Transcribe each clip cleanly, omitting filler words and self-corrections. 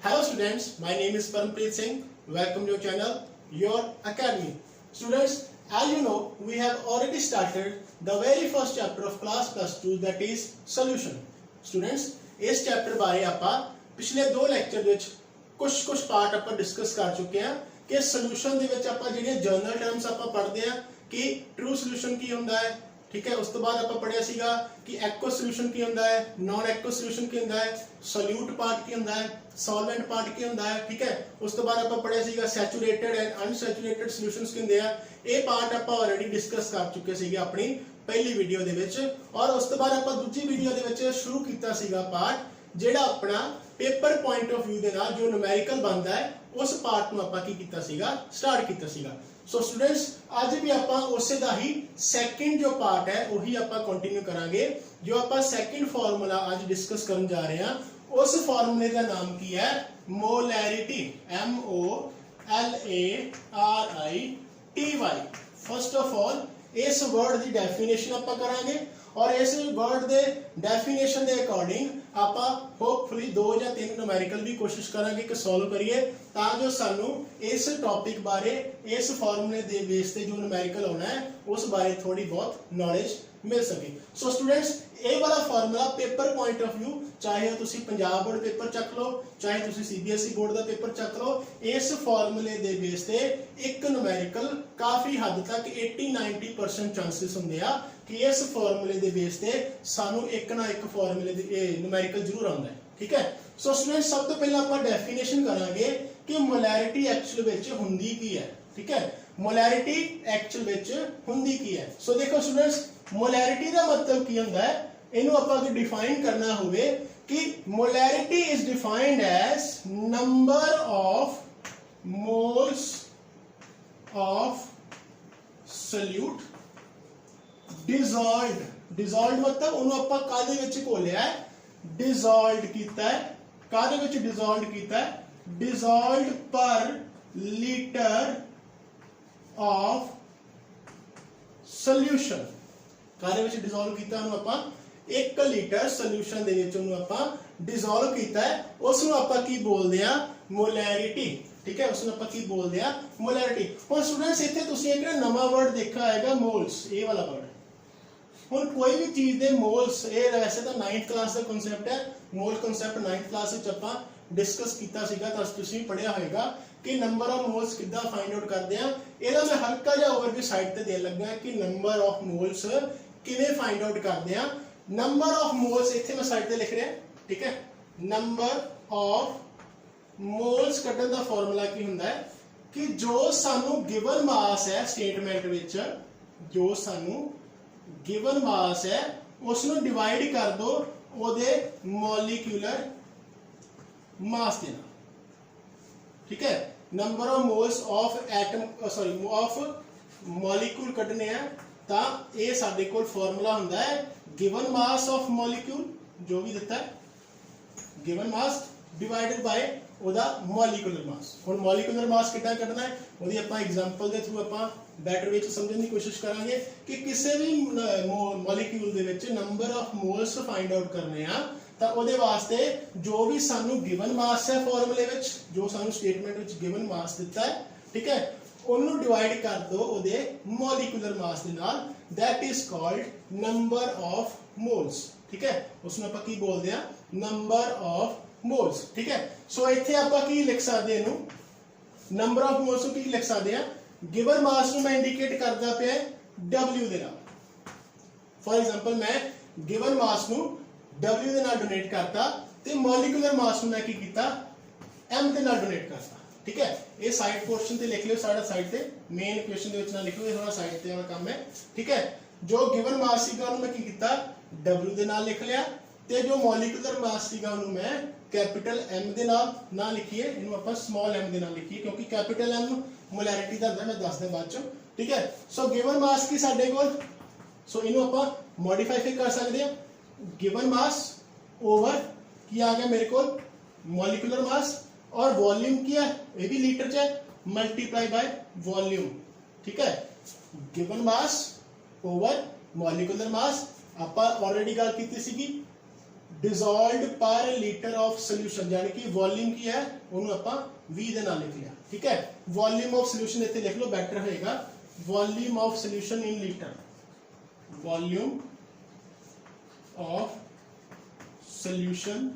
Hello students, my name is Parampreet Singh. Welcome to your channel, Your Academy. Students, as you know, we have already started the very first chapter of class plus 2, that is solution. Students, इस chapter बारे ਆਪਾਂ पिछले दो lecture ਵਿੱਚ कुछ part ਆਪਾਂ discuss कर चुके हैं कि solution ਦੇ ਵਿੱਚ ਆਪਾਂ ਜਿਹੜੀਆਂ general terms ਆਪਾਂ पढ़ते हैं कि true solution ਕੀ ਹੁੰਦਾ है, ठीक है। उस तो बाद ਆਪਾਂ पढ़ਿਆ ਸੀਗਾ कि एक्व सॉल्यूशन ਕੀ ਹੁੰਦਾ है, नॉन एक्व सॉल्यूशन ਕੀ ਹੁੰਦਾ है, सोल्यूट पार्ट ਕੀ ਹੁੰਦਾ है, सॉल्वेंट पार्ट ਕੀ ਹੁੰਦਾ है, ठीक है। उस तो बाद ਆਪਾਂ पढ़ਿਆ ਸੀਗਾ सैचुरेटेड एंड अनसैचुरेटेड सॉल्यूशंस ਕੀ ਹੁੰਦੇ ਆ। ਇਹ ਪਾर्ट ਆਪਾਂ ਆਲਰੇਡੀ ਡਿਸਕਸ ਕਰ ਚੁੱਕੇ ਸੀਗੇ ਆਪਣੀ ਪਹਿਲੀ ਵੀਡੀਓ ਦੇ ਵਿੱਚ, ਔਰ ਉਸ ਤੋਂ ਬਾਅਦ ਆਪਾਂ ਦੂਜੀ ਵੀਡੀਓ ਦੇ ਵਿੱਚ ਸ਼ੁਰੂ ਕੀਤਾ ਸੀਗਾ ਪਾर्ट ਜਿਹੜਾ ਆਪਣਾ ਪੇਪਰ ਪੁਆਇੰਟ ਆਫ View ਦੇ ਨਾਲ ਜੋ ਨੂਮੈਰੀਕਲ ਬਣਦਾ ਹੈ ਉਸ ਪਾर्ट ਨੂੰ ਆਪਾਂ ਕੀ ਕੀਤਾ ਸੀਗਾ, ਸਟਾਰਟ ਕੀਤਾ ਸੀਗਾ। सो स्टूडेंट्स, आज भी आप उसे दा ही सैकेंड जो पार्ट है वही आप कंटिन्यू करांगे। जो आप सैकेंड फॉर्मूला आज डिस्कस करने जा रहे हैं उस फॉर्मूले का नाम की है molarity, MOLARITY। First of all इस वर्ड की डेफिनेशन आप करांगे और इस वर्ड के डेफिनेशन के अकॉर्डिंग आप होपफुली 2 या 3 न्यूमेरिकल भी कोशिश करांगे कि सॉल्व करिए ताकि सानू इस टॉपिक बारे इस फॉर्मूले के बेस पे जो न्यूमेरिकल होना है उस बारे थोड़ी बहुत नॉलेज मिल सके। सो स्टूडेंट्स, ये वाला formula paper point of view चाहे तुसी पंजाब बोर्ड पेपर चक लो चाहे तुसी CBSE बोर्ड का पेपर चक लो, इस फॉर्मूले के बेस पे एक न्यूमेरिकल काफ़ी हद तक 80-90% चांसेस होंगे आ कि इस फॉर्मूले के बेस पे सानू एक ना एक फॉर्मूले न्यूमेरिकल जरूर आता है, ठीक है। सो स्टूडेंट्स, सब तो पहले आप डेफिनेशन करांगे कि मोलैरिटी एक्चुअल विच हुंदी की है, ठीक है। मोलैरिटी एक्चुअल विच हुंदी की है। सो देखो स्टूडेंट्स, मोलैरिटी का मतलब की होंदा है, इनू आपां अगर डिफाइन करना होवे कि molarity is defined as number of moles of solute dissolved मतलब उन्होंने आपां कादे विच घोलिया है, डिसॉल्व्ड कीता है, कादे विच डिसॉल्व्ड कीता है, dissolved per litre of solution, कादे विच डिसॉल्व कीता उन्होंने आपां 1 लीटर सोल्यूशन दे विच उन्होंने आपां डिसॉल्व कीता है, उसनूं आपां की बोलदे आ मोलैरिटी, ठीक है। उसनूं आपां की बोलदे आ मोलैरिटी। हुण स्टूडेंट्स, इत्थे तुसीं एक नवां वर्ड देखा आएगा मोल्स, ये वाला वर्ड। हुण कोई भी चीज़ दे मोल्स, ये वैसे तो 9th क्लास का कॉन्सैप्ट है, मोल कॉन्सैप्ट 9th क्लास विच आपां डिस्कस कीता सीगा, तां तुसीं पढ़िया होएगा कि नंबर ऑफ मोल्स किद्दां फाइंड आउट करदे आ। इहदा मैं हल्का जिहा ओवरव्यू साइड ते देण लगा कि नंबर ऑफ मोल्स किवें फाइंड आउट करदे आ। नंबर ऑफ मोल्स इत्थे मैं साइड ते लिख रहा, ठीक है। नंबर ऑफ मोल्स कड्ढण दा फार्मूला की हुंदा है कि जो सानू गिवन मास है स्टेटमेंट विच, जो सानू गिवन मास है उसनूं डिवाइड कर दो ओदे मॉलिक्यूलर मास दे नाल, ठीक है। Number of moles of atom of molecule कड्ढने हैं तां ये साडे कोल फार्मूला हुंदा है गिवन मास ऑफ मॉलिक्यूल, जो भी दिता है गिवन मास डिवाइडेड बाय ओदा मॉलिक्यूलर मास। हुण मॉलिक्यूलर मास कितना कढना है ओदी आपां एग्जांपल दे थ्रू आपां बैटर विच समझण दी कोशिश करांगे कि किसी भी molecule they which number of moles find out करने आ तां ओदे वास्ते जो भी सानू गिवन मास है फॉर्मूले विच, जो सानू स्टेटमेंट विच गिवन मास दिता है, ठीक है, ਉਹਨੂੰ डिवाइड कर दो ਉਹਦੇ मॉलिक्यूलर मास ਦੇ ਨਾਲ, that is called number of moles, ठीक है। उसਨੂੰ ਆਪਾਂ ਕੀ ਬੋਲਦੇ ਆ, नंबर ऑफ मोल्स, ठीक है। सो ਇੱਥੇ ਆਪਾਂ ਕੀ ਲਿਖ ਸਕਦੇ ਇਹਨੂੰ, नंबर ऑफ मोल्स ਨੂੰ ਕੀ ਲਿਖ ਸਕਦੇ ਆ, गिवन मास ਨੂੰ ਮੈਂ ਇੰਡੀਕੇਟ ਕਰਦਾ ਪਿਆ W ਦੇ ਨਾਲ। फॉर एग्जांपल मैं गिवन मास ਨੂੰ W ਦੇ ਨਾਲ ਡੋਨੇਟ ਕਰਤਾ ਤੇ मॉलिक्यूलर मास ਨੂੰ मैं ਕੀ ਕੀਤਾ, M ਦੇ ਨਾਲ ਡੋਨੇਟ ਕਰਤਾ, ठीक है। ये साइड पोर्शन से लिख लो, सारा साइड से मेन इक्वेशन दे विच ना लिखो, ये थोड़ा साइड ते वाला काम है, ठीक है। जो गिवन मास सीगा उन्होंने मैं की कीता W दे नाल लिख लिया ते जो मॉलिक्यूलर मास सीगा उन्होंने मैं कैपिटल M दे नाल ना लिखिए, इन्हों आपां स्मॉल m दे नाल लिखिए क्योंकि कैपिटल M मोलैरिटी दा मैं दस दे बाद चो, ठीक है। सो गिवन मास की साडे कोल, सो इन्हों आपां मॉडिफाई फिर कर सकते हैं, गिवन मास ओवर की आ गया मेरे को मॉलिक्यूलर मास और वॉल्यूम क्या है, ये भी लीटर च है, मल्टीप्लाई बाय वॉल्यूम, ठीक है। Given mass over molecular mass आप ऑलरेडी गल की सी डिजॉल्व्ड पर लीटर ऑफ सोल्यूशन, यानी कि वॉल्यूम की है ਉਹਨੂੰ ਆਪਾਂ V ਦੇ ਨਾਲ ਲਿਖ ਲਿਆ। ठीक है, वॉल्यूम ऑफ सोल्यूशन ਇੱਥੇ लिख लो, बेटर होएगा। Volume of solution in litre, volume of solution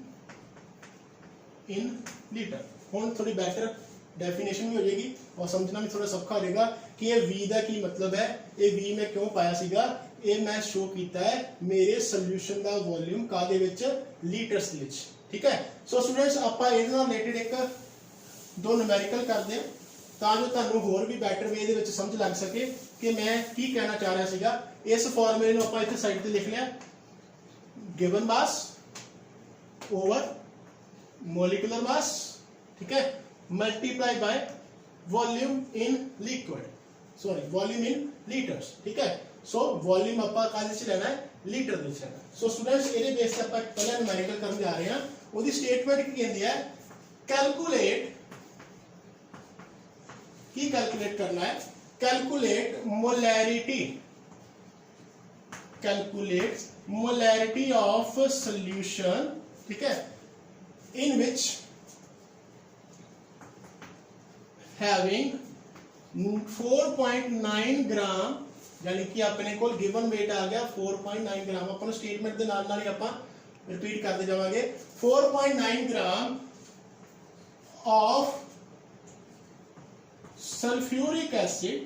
in litre. ਹੁਣ थोड़ी बेटर डेफिनेशन भी हो जाएगी और समझना भी थोड़ा सौखा हो जाएगा कि ये V का की मतलब है, ये V मैं क्यों पाया सीगा, ये मैं शो किया है मेरे सोल्यूशन का वॉल्यूम कादे विच लीटर्स दे विच। ठीक है, सो स्टूडेंट्स आपां इहदे नाल रिलेटेड एक दो न्यूमेरिकल करते हैं ਤਾਂ ਜੋ ਤੁਹਾਨੂੰ ਹੋਰ ਵੀ ਬੈਟਰ ਵੇ ਦੇ ਵਿੱਚ ਸਮਝ ਲੱਗ ਸਕੇ ਕਿ ਮੈਂ ਕੀ ਕਹਿਣਾ ਚਾਹ ਰਿਹਾ ਸੀਗਾ। ਇਸ ਫਾਰਮੂਲੇ ਨੂੰ ਆਪਾਂ ਇੱਥੇ ਸਾਈਡ ਤੇ ਲਿਖ ਲਿਆ, given mass over molecular mass, ठीक है, multiply by volume in liquid, sorry volume in litres. ठीक है, सो वॉल्यूम ਆਪਾਂ ਕਾਹਦੇ ਚ ਲੈਣਾ ਹੈ, ਲੀਟਰ ਦੇ ਵਿੱਚ ਲੈਣਾ। ਸੋ ਸਟੂਡੈਂਟਸ ਇਹਦੇ ਬੇਸ ਤੇ ਆਪਾਂ ਪਹਿਲਾਂ ਨਿਊਮੈਰੀਕਲ ਕਰਨ ਜਾ ਰਹੇ ਹਾਂ। ਉਹਦੀ ਸਟੇਟਮੈਂਟ ਕੀ ਕਹਿੰਦੀ ਹੈ, ਕੈਲਕੂਲੇਟ, ਕੀ ਕੈਲਕੂਲੇਟ ਕਰਨਾ ਹੈ, calculate molarity, calculate molarity of solution, ठीक है, इन विच हैविंग 4.9 ग्राम, यानी कि अपने को गिवन वेट आ गया 4.9 ग्राम। अपन स्टेटमेंट के नाल ही आप रिपीट करते जावांगे, 4.9 gram of sulphuric acid.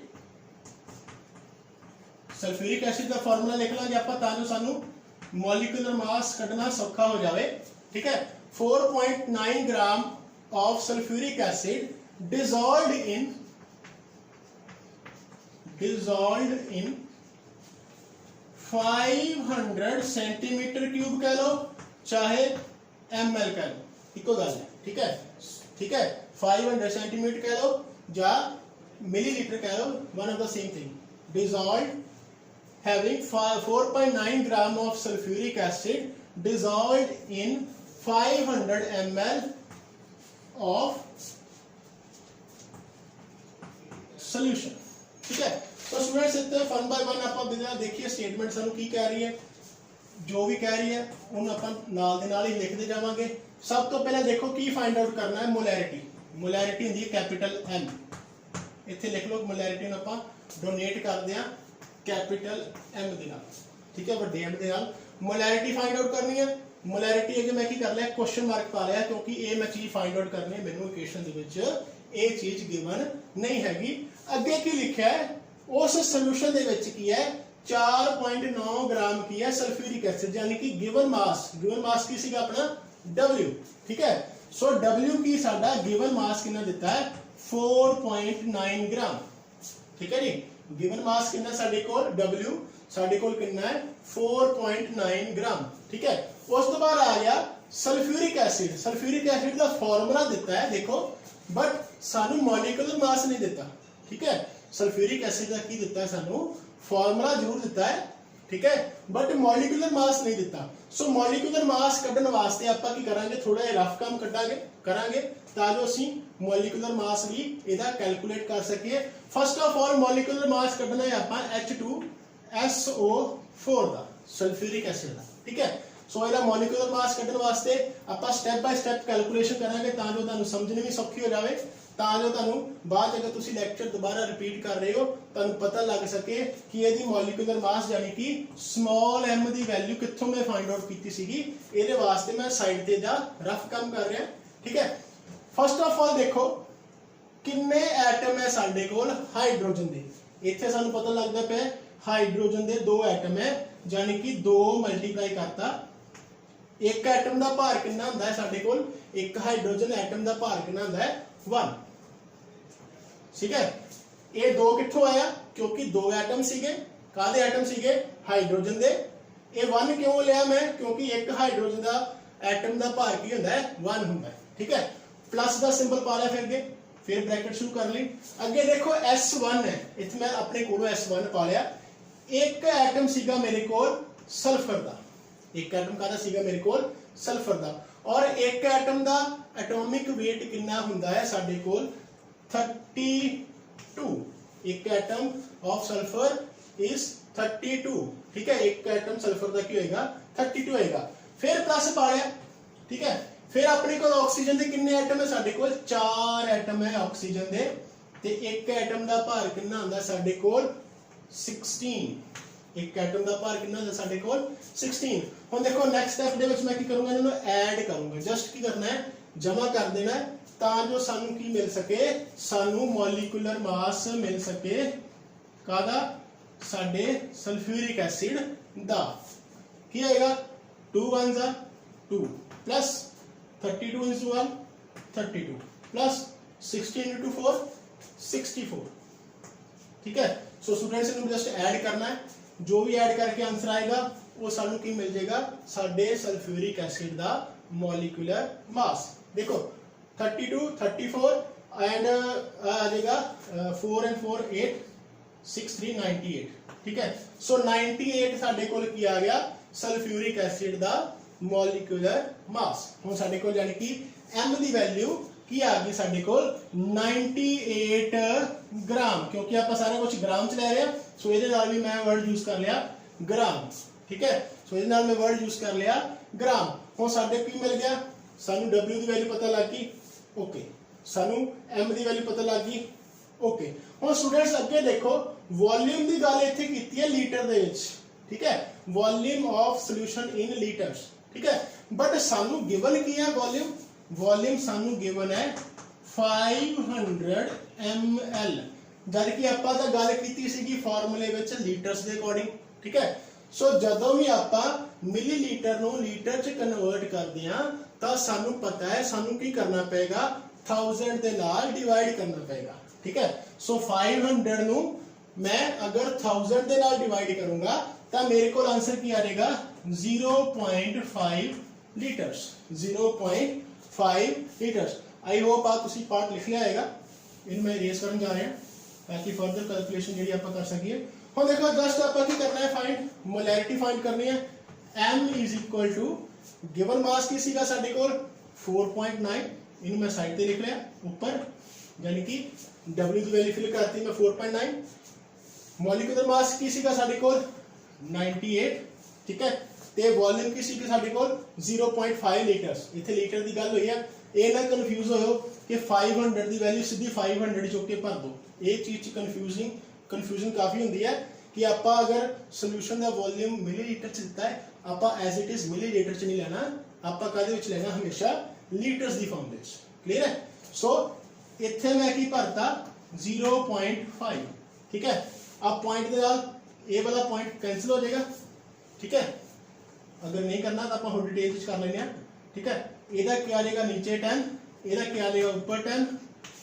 Sulphuric acid का फॉर्मूला लिख लांगे आप ताकि सानू मॉलिक्यूलर मास कढ़ना सौखा हो जाए। ठीक है, 4.9 gram of sulphuric acid dissolved in 500 centimetre cube कह लो चाहे ml कह लो, इको गल है। ठीक है, ठीक है, 500 सेंटीमीटर कह लो या मिलीलीटर कह लो, one of the same thing. Dissolved having 4.9 gram of sulphuric acid dissolved in 500 ml of solution. ठीक है, तो स्टूडेंट्स इतने वन बाय वन आप बिना देखिए स्टेटमेंट सानू की कह रही है, जो भी कह रही है उन्हें अपन नाल दे नाल ही लिखते जावांगे। सब तो पहले देखो की फाइंड आउट करना है, मोलैरिटी। मोलैरिटी होंदी है कैपिटल M, इत्थे लिख लो मोलैरिटी नूं आपां डोनेट करदे हां कैपिटल M दे नाल। ठीक है, वड्डे M दे नाल मोलैरिटी फाइंड आउट करनी है। मोलैरिटी अगे मैं की कर लिया, क्वेश्चन मार्क पा लिया, क्योंकि ये मैं चीज फाइंड आउट करनी है, मैनूं इक्वेशन दे विच ये चीज गिवन नहीं हैगी। अगे की लिखा है, उस सोल्यूशन दे विच की है 4.9 ग्राम की है सल्फ्यूरिक एसिड, यानी कि गिवन मास की सीगा अपना W। ठीक है, सो W की साडा गिवन मास कितना दिता है 4.9 ग्राम। ठीक है जी, गिवन मास कितना साडे कोल W साडे कोल कितना है 4.9 ग्राम। ठीक है, उस तो बाद आ गया सल्फ्यूरिक एसिड। सल्फ्यूरिक एसिड का फॉर्मूला दिता है देखो, बट सानू मॉलिक्यूलर मास नहीं दिता। ठीक है, सल्फ्यूरिक एसिड का की दिता है सानू फॉर्मूला जरूर दिता है, ठीक है, बट मॉलिक्यूलर मास नहीं दिता। सो मॉलिक्यूलर मास कढ़न वास्ते आपां की करांगे, थोड़ा जिहा रफ काम करांगे ताकि असीं मॉलिक्यूलर मास भी इहदा कैलकुलेट कर सकीए। First of all molecular mass कढ़ना है आपां H2SO4 दा, सल्फ्यूरिक एसिड दा। ठीक है, सो इहदा मॉलिक्यूलर मास कढ़न वास्ते आपां स्टैप बाय स्टैप कैलकुलेशन करांगे ताकि तुहानूं समझनी भी सौखी हो जाए, ताकि तुहानूं बाद अगर तुसीं लैक्चर दोबारा रिपीट कर रहे हो तुहानूं पता लग सके कि इहदी मॉलिक्यूलर मास यानी कि स्मॉल m दी वैल्यू कित्थों मैं फाइंड आउट कीती सीगी। इहदे वास्ते मैं साइड ते दा रफ काम कर रहा। ठीक है, फर्स्ट ऑफ ऑल देखो किन्ने एटम है साडे कोल हाइड्रोजन दे, इत्थे सानूं पता लगदा पिया हाइड्रोजन दे 2 एटम है, यानी कि 2 मल्टीप्लाई करता एक एटम का भार कितना हुंदा है साडे कोल, एक हाइड्रोजन एटम का भार कितना हुंदा है 1। ठीक है, ये 2 कित्थों आया, क्योंकि 2 एटम सीगे, कादे एटम सीगे हाइड्रोजन दे। ये 1 क्यों लिया मैं, क्योंकि एक हाइड्रोजन का एटम का भार की हुंदा है 1 हुंदा है। ठीक है, प्लस का सिंबल पा लिया, फिर ब्रैकेट शुरू कर ली। अगे देखो S1 है, इत्थे मैं अपने कोलों S1 पा लिया। एक एटम सीगा मेरे कोल सल्फर दा, एक एटम कादा सीगा मेरे कोल सल्फर दा, और एक एटम दा एटॉमिक वेट कितना हुंदा है साडे कोल 32। एक एटम ऑफ सल्फर इज 32। ठीक है, एक एटम सल्फर का की होएगा 32 होएगा। फिर प्लस पा लिया, ठीक है। फिर अपने को ऑक्सीजन के कितने एटम है, साडे कोल 4 एटम है ऑक्सीजन के, ते एक एटम का भार कितना हुंदा साडे कोल 16। एक एटम का भार कितना हुंदा साडे कोल 16। हुण देखो नैक्सट स्टैप दे विच मैं की करूंगा, इन्हां नूं ऐड करूंगा, जस्ट की करना है जमा कर देना है, तां जो सानू की मिल सके, सानू मॉलिक्यूलर मास मिल सके कादा, साडे सल्फ्यूरिक एसिड दा। की आएगा 2 1 जा 2 प्लस 32 into 1 32 प्लस 16 into 4 64, ठीक है। सो स्टूडेंट्स इन्हें जस्ट ऐड करना है, जो भी ऐड करके आंसर आएगा वो सानू की मिल जाएगा, साडे सल्फ्यूरिक एसिड दा मॉलिक्यूलर मास। देखो 32 34 एंड आ जाएगा 4 and 4 8 6 3 98, ठीक है। सो 98 साडे कोल की आ गया सल्फ्यूरिक एसिड दा मॉलिक्यूलर मास। हुण साडे कोल यानी कि m दी वैल्यू की आ गई साडे कोल 98 ग्राम, क्योंकि आप सारा कुछ ग्राम च ले रहे हैं, सो इहदे नाल भी मैं वर्ड यूज कर लिया ग्राम, ठीक है। सो इहदे नाल मैं वर्ड यूज कर लिया ग्राम। हुण साडे की मिल गया, सानू w दी वैल्यू पता लग गई, ओके, सानू m दी वैल्यू पता लग गई, ओके। हुण स्टूडेंट्स अगे देखो वॉल्यूम दी गल इत्थे कीती है लीटर दे विच, ठीक है, volume of solution in litres, ठीक है। बट सानू गिवन की है वॉल्यूम, वॉल्यूम सानू गिवन है 500 ml, जबकि आपां तां गल कीती सीगी फार्मूले विच लीटर्स दे अकॉर्डिंग, ठीक है। सो जदों भी आपां मिलीलीटर नूं लीटर च कन्वर्ट करदे हां तां सानू पता है सानू की करना पेगा, 1000 दे नाल डिवाइड करना पेगा, ठीक है। सो 500 नूं मैं अगर 1000 दे नाल डिवाइड करूंगा तां मेरे को आंसर की आ जाएगा 0.5 लीटर्स, 0.5 लीटर्स। आई होप आप तुसी पार्ट लिख लिया आएगा, इन मैं इरेज करन जा रहे हैं ताकि फर्दर कैलकुलेशन जेडी आप कर सकिए। हुण देखो जस्ट आप की करना है फाइंड मोलैरिटी फाइंड करनी है, m is equal to given mass की सीगा साडे कोल 4.9, इन मैं साइड पे लिख लिया ऊपर, यानी कि w की वैल्यू फिल करती मैं 4.9, मॉलिक्यूलर मास की सीगा साडे कोल 98, ठीक है, ते वॉल्यूम की सीगी साडे कोल 0.5 लीटर्स। इथे लीटर दी गल होई है, ए ना कंफ्यूज होयो कि 500 दी वैल्यू सीधी 500 चुक के भर दो, ये चीज कंफ्यूजन काफी हुंदी है कि आपां अगर सॉल्यूशन दा वॉल्यूम मिलीलीटर च दिता है, आपां एज इट इज मिलीलीटर च नहीं लेना, आपां कादे विच लेना, हमेशा litres the form which, clear है। सो इथे मैं की भरता 0.5, ठीक है। अब पॉइंट दे नाल ए वाला पॉइंट कैंसिल हो जाएगा, ठीक है। अगर नहीं करना तो आप डिटेल कर लेंगे, ठीक है। इहदा क्या आ जाएगा नीचे 10, इहदा क्या आ जाएगा ऊपर 10,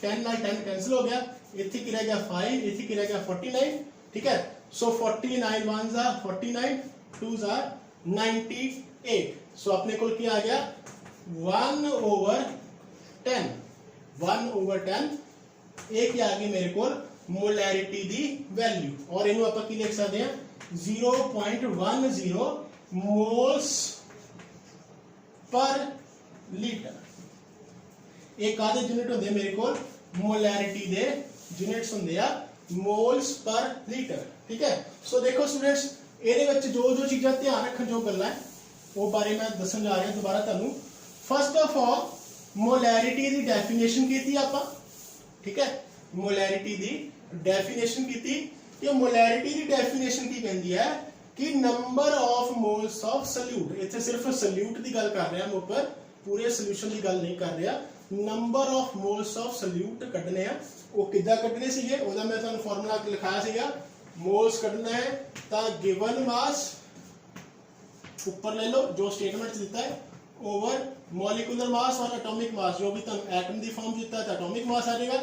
10 नाल 10 कैंसिल हो गया, इत्थे की रह गया 5, इत्थे की रह गया 49, ठीक है। सो 49 1s are 49, 2s are 98। सो अपने को क्या आ गया 1/10, 1/10 एक ही आ गई मेरे को मोलैरिटी दी वैल्यू, और इनू आप की लिख सकते हैं 0.10 मोल्स पर लीटर। एक आधे यूनिट होंगे मेरे को मोलैरिटी दे यूनिट्स होंगे आ मोल्स पर लीटर, ठीक है। सो देखो स्टूडेंट्स ये जो चीज़ा ध्यान रखने जो गल्लां है वो बारे मैं दसन जा रहा दोबारा तुहानू। First of all molarity the definition की आपां, ठीक है, मोलैरिटी दी डेफिनेशन की। ये मोलैरिटी दी डेफिनेशन की कहती है कि number of moles of salute, इत्थे सिर्फ सल्यूट की गल कर रहे हैं, ऊपर पूरे सोल्यूशन की गल नहीं कर रहा। Number of moles of solute कढने आ, वो किद्दां कढने सीगे, ओहदा मैं तुहानू फार्मूला लिखाया सीगा। मोल्स कढना है तो गिवन मास ऊपर ले लो जो स्टेटमेंट दिता है, ओवर मॉलिक्यूलर मास और एटॉमिक मास, जो भी तुहानू एटम की फॉर्म दिता है तो एटॉमिक मास आ जाएगा,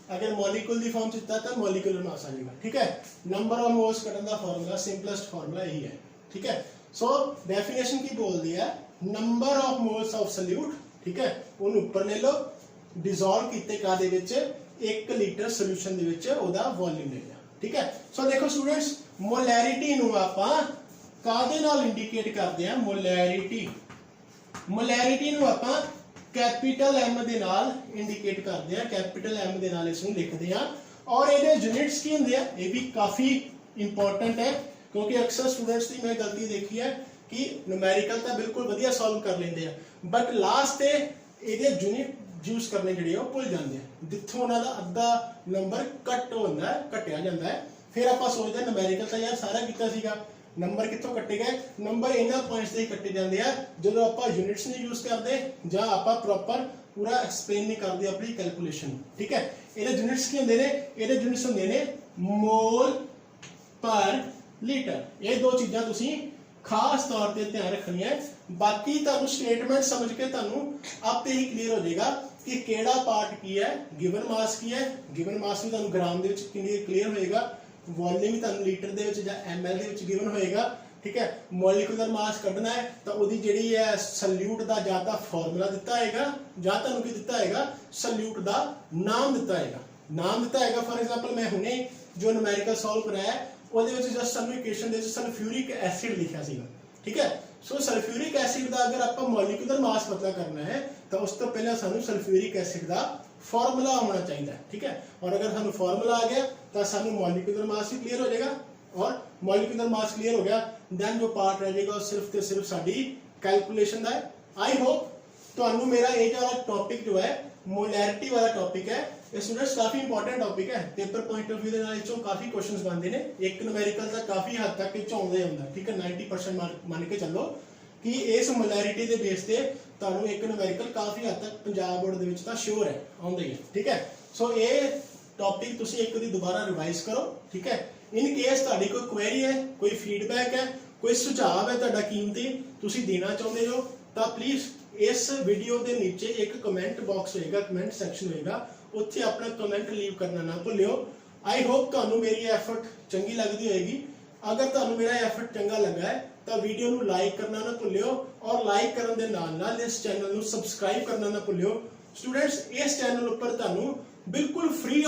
अगर मॉलिक्यूल की फॉर्म दिता है तो मॉलिक्यूलर मास आ जाएगा, ठीक है। नंबर ऑफ मोल्स कढने का फार्मूला सिंपलेस्ट फार्मूला यही है, ठीक है। सो डेफिनेशन की बोल दिया number of moles of salute, ठीक है, उन ऊपर ले लो, डिसॉल्व कीते कादे विच 1 लीटर सोल्यूशन दे विच ओदा वॉल्यूम ले लिया, ठीक है। सो देखो स्टूडेंट्स मोलैरिटी नू आपां कादे नाल इंडिकेट करदे आ, मोलैरिटी नू आपां कैपिटल M दे नाल इंडिकेट करदे आ, कैपिटल M दे नाल इसनू लिखदे आ, और इहदे यूनिट्स की हुंदे आ, ये भी काफी इंपॉर्टेंट है क्योंकि अक्सर स्टूडेंट्स की मैं गलती देखी है कि न्यूमेरिकल तो बिल्कुल वधिया सॉल्व कर लेंगे बट लास्ट ते ये यूनिट यूज करने जिहड़े वो भुल जाते हैं जिथों उन्होंने अद्धा नंबर कट होता है घटिया जाता है फिर आप सोचते हैं न्यूमेरिकल तो यार सारा किया सीगा नंबर कितों कटे गए नंबर इन्होंने पॉइंट्स से कटे जाते हैं जो आप यूनिट्स नहीं यूज करते जां आप प्रॉपर पूरा एक्सप्लेन नहीं करते अपनी कैलकुलेशन ठीक है ये यूनिट्स की होंगे ने ये यूनिट्स होंगे ने मोल पर लीटर ये दो चीज़ां तुसीं खास तौर पर ध्यान रखनी है बाकी तुहानूं स्टेटमेंट समझ के तुहानूं आपे ही क्लीयर हो जाएगा कि केड़ा पार्ट की है गिवन मास की है गिवन मास भी तुहानूं ग्राम दे विच क्लीयर होएगा वॉल्यूम भी तुहानूं लीटर दे विच जां ml दे विच गिवन होएगा ठीक है मॉलिक्यूलर मास कढना है तो उहदी जिहड़ी है सल्यूट दा जां तां फार्मूला दिता होएगा जां तुहानूं की दिता होएगा सल्यूट दा नाम दिता होएगा फॉर एग्जांपल मैं हुणे जो न्यूमेरिकल सॉल्व कराया ਉਹਦੇ ਵਿੱਚ ਜਸਟ ਸਾਨੂੰ ਇਕੁਏਸ਼ਨ ਦੇ ਵਿੱਚ ਸਲਫਿਊਰਿਕ ਐਸਿਡ ਲਿਖਿਆ ਸੀਗਾ ਠੀਕ ਹੈ ਸੋ ਸਲਫਿਊਰਿਕ ਐਸਿਡ ਦਾ ਅਗਰ ਆਪਾਂ ਮੋਲੀਕੂਲਰ ਮਾਸ ਪਤਾ ਕਰਨਾ ਹੈ ਤਾਂ ਉਸ ਤੋਂ ਪਹਿਲਾਂ ਸਾਨੂੰ ਸਲਫਿਊਰਿਕ ਐਸਿਡ ਦਾ ਫਾਰਮੂਲਾ ਹੋਣਾ ਚਾਹੀਦਾ ਹੈ ਠੀਕ ਹੈ ਔਰ ਅਗਰ ਸਾਨੂੰ ਫਾਰਮੂਲਾ ਆ ਗਿਆ ਤਾਂ ਸਾਨੂੰ ਮੋਲੀਕੂਲਰ ਮਾਸ ਵੀ ਕਲੀਅਰ ਹੋ ਜਾਏਗਾ और मॉलिक्यूलर मास क्लियर हो गया देन जो पार्ट रह जाएगा सिर्फ ते सिर्फ साडी कैलकुलेशन दा है आई होप ਤੁਹਾਨੂੰ मेरा ये वाला टॉपिक जो है मोलैरिटी वाला टॉपिक है ये स्टूडेंट्स काफी इंपॉर्टेंट टॉपिक है पेपर पॉइंट ऑफ व्यू ਦੇ ਨਾਲ ਇਚੋਂ ਕਾਫੀ ਕੁਐਸਚਨਸ ਬਣਦੇ ਨੇ ਇੱਕ ਨੂਮੈਰੀਕਲ ਦਾ ਕਾਫੀ ਹੱਦ ਤੱਕ ਇਹ ਝੌਂਦੇ ਹੁੰਦਾ ਠੀਕ ਹੈ 90% ਮੰਨ ਕੇ ਚੱਲੋ ਕਿ ਇਸ ਮੋਲੈਰਿਟੀ ਦੇ ਬੇਸ ਤੇ ਤੁਹਾਨੂੰ ਇੱਕ ਨੂਮੈਰੀਕਲ ਕਾਫੀ ਹੱਦ ਤੱਕ ਪੰਜਾਬ ਬੋਰਡ ਦੇ ਵਿੱਚ ਤਾਂ ਸ਼ੋਰ ਹੈ ਆਉਂਦਾ ਹੀ ਹੈ ਠੀਕ ਹੈ ਸੋ ਇਹ ਟੌਪਿਕ ਤੁਸੀਂ ਇੱਕ ਵਾਰੀ ਦੁਬਾਰਾ ਰਿਵਾਈਜ਼ ਕਰੋ ਠੀਕ ਹੈ इन केस ਤੁਹਾਡੀ ਕੋਈ ਕੁਐਰੀ ਹੈ ਕੋਈ ਫੀਡਬੈਕ ਹੈ ਕੋਈ ਸੁਝਾਅ ਹੈ ਤੁਹਾਡਾ ਕੀਮਤੀ ਤੁਸੀਂ ਦੇਣਾ ਚਾਹੁੰਦੇ ਹੋ ਤਾਂ ਪਲੀਜ਼ ਇਸ ਵੀਡੀਓ ਦੇ ਨੀਚੇ ਇੱਕ ਕਮੈਂਟ ਬਾਕਸ ਹੋਏਗਾ ਕਮੈਂਟ ਸੈਕਸ਼ਨ ਹੋਏਗਾ ਉੱਥੇ ਆਪਣਾ ਕਮੈਂਟ ਲੀਵ ਕਰਨਾ ਨਾ ਭੁੱਲਿਓ ਆਈ ਹੋਪ ਤੁਹਾਨੂੰ ਮੇਰੀ ਐਫਰਟ ਚੰਗੀ ਲੱਗਦੀ ਹੋਏਗੀ ਅਗਰ ਤੁਹਾਨੂੰ ਮੇਰਾ ਐਫਰਟ ਚੰਗਾ ਲੱਗਾ ਹੈ ਤਾਂ ਵੀਡੀਓ ਨੂੰ ਲਾਈਕ ਕਰਨਾ ਨਾ ਭੁੱਲਿਓ ਔਰ ਲਾਈਕ ਕਰਨ ਦੇ ਨਾਲ ਨਾਲ ਇਸ ਚੈਨਲ ਨੂੰ ਸਬਸਕ੍ਰਾਈਬ ਕਰਨਾ ਨਾ ਭੁੱਲਿਓ ਸਟੂਡੈਂਟਸ ਇਸ ਚੈਨਲ ਉੱਪਰ ਤੁਹਾਨੂੰ ਬਿਲਕੁਲ ਫ੍ਰੀ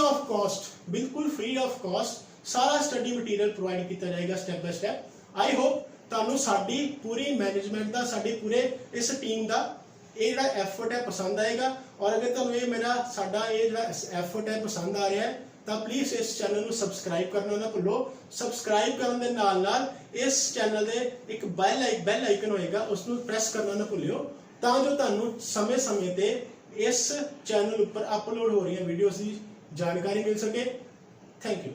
ਆਫ ਕਾਸਟ सारा स्टडी मटीरियल प्रोवाइड किया जाएगा step bye step I hope तुहानूं साडी पूरी मैनेजमेंट दा साडी पूरे इस टीम दा ये जिहड़ा एफर्ट है पसंद आएगा और अगर तुहानूं ये मेरा साडा ये जिहड़ा एफर्ट है पसंद आ रहा है तो प्लीज़ इस चैनल को सबसक्राइब करना ना भुल्लो सबसक्राइब करने दे नाल नाल इस चैनल दे एक बैल आइकन होएगा उसनूं प्रेस करना ना भुल्लिओ तां जो तुहानूं समय ते इस चैनल उपर अपलोड हो रही वीडियोज़ की जानकारी मिल सके थैंक यू।